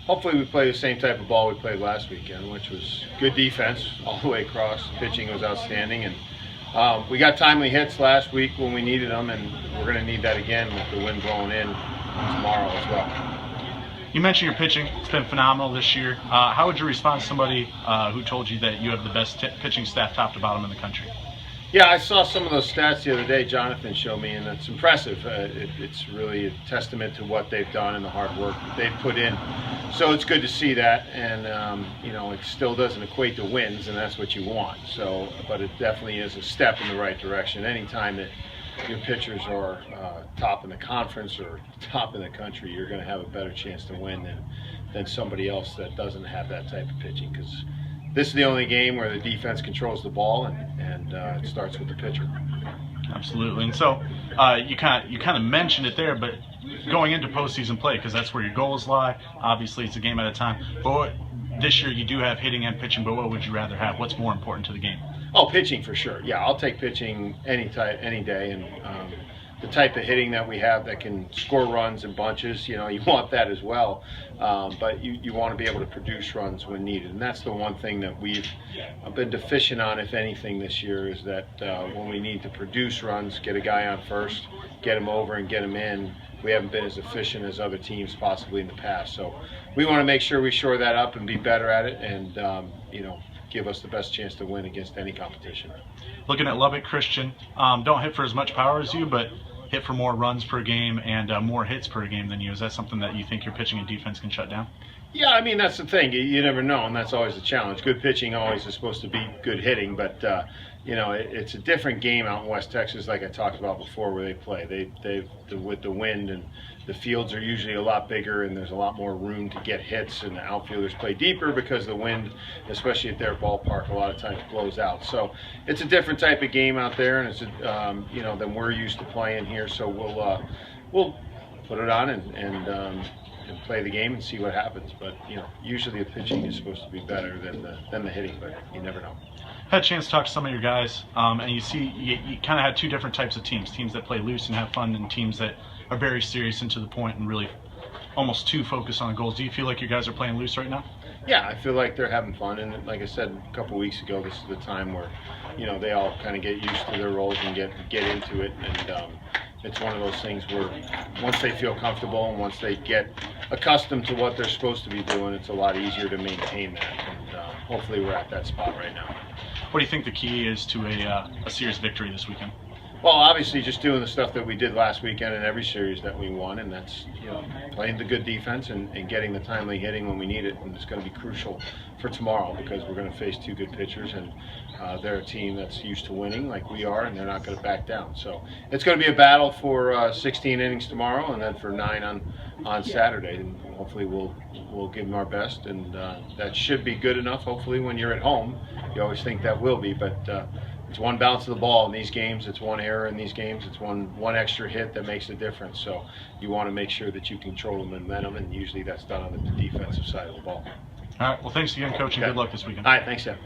hopefully we play the same type of ball we played last weekend, which was good defense all the way across. Pitching was outstanding, and we got timely hits last week when we needed them, and we're going to need that again with the wind blowing in tomorrow as well. You mentioned your pitching. It's been phenomenal this year. How would you respond to somebody who told you that you have the best pitching staff top to bottom in the country? Yeah, I saw some of those stats the other day Jonathan showed me, and it's impressive. It's really a testament to what they've done and the hard work that they've put in. So it's good to see that, and you know, it still doesn't equate to wins, and that's what you want. So, but it definitely is a step in the right direction. Anytime that your pitchers are top in the conference or top in the country, you're going to have a better chance to win than somebody else that doesn't have that type of pitching, because this is the only game where the defense controls the ball, and it starts with the pitcher. Absolutely. And so you kind of mentioned it there, but going into postseason play, because that's where your goals lie. Obviously, it's a game at a time. But this year you do have hitting and pitching. But what would you rather have? What's more important to the game? Oh, pitching for sure. Yeah, I'll take pitching any day, and the type of hitting that we have that can score runs in bunches, you know, you want that as well. But you want to be able to produce runs when needed, and that's the one thing that we've been deficient on, if anything, this year, is that when we need to produce runs, get a guy on first, get him over and get him in, we haven't been as efficient as other teams possibly in the past. So we want to make sure we shore that up and be better at it, and you know, give us the best chance to win against any competition. Looking at Lubbock Christian, don't hit for as much power as you, but hit for more runs per game and more hits per game than you. Is that something that you think your pitching and defense can shut down? Yeah, I mean, that's the thing. You never know, and that's always the challenge. Good pitching always is supposed to be good hitting, but you know, it's a different game out in West Texas, like I talked about before, where they play. With the wind, and the fields are usually a lot bigger, and there's a lot more room to get hits, and the outfielders play deeper because the wind, especially at their ballpark, a lot of times blows out. So it's a different type of game out there, and it's you know, than we're used to playing here. So we'll put it on and play the game and see what happens. But you know, usually the pitching is supposed to be better than the hitting, but you never know. Had a chance to talk to some of your guys, and you see you kind of had two different types of teams that play loose and have fun, and teams that are very serious and to the point and really almost too focused on goals. Do you feel like your guys are playing loose right now? Yeah, I feel like they're having fun, and like I said a couple weeks ago, this is the time where, you know, they all kind of get used to their roles and get into it, and it's one of those things where once they feel comfortable and once they get accustomed to what they're supposed to be doing, it's a lot easier to maintain that, and hopefully we're at that spot right now. What do you think the key is to a serious victory this weekend? Well, obviously just doing the stuff that we did last weekend in every series that we won, and that's, you know, playing the good defense and getting the timely hitting when we need it, and it's going to be crucial for tomorrow because we're going to face two good pitchers, and they're a team that's used to winning like we are, and they're not going to back down. So it's going to be a battle for 16 innings tomorrow, and then for 9 on Saturday, and hopefully we'll give them our best, and that should be good enough. Hopefully when you're at home, you always think that will be, but it's one bounce of the ball in these games, it's one error in these games, it's one extra hit that makes a difference. So you want to make sure that you control the momentum, and usually that's done on the defensive side of the ball. All right, well, thanks again, Coach, and good luck this weekend. All right, thanks, Jeff.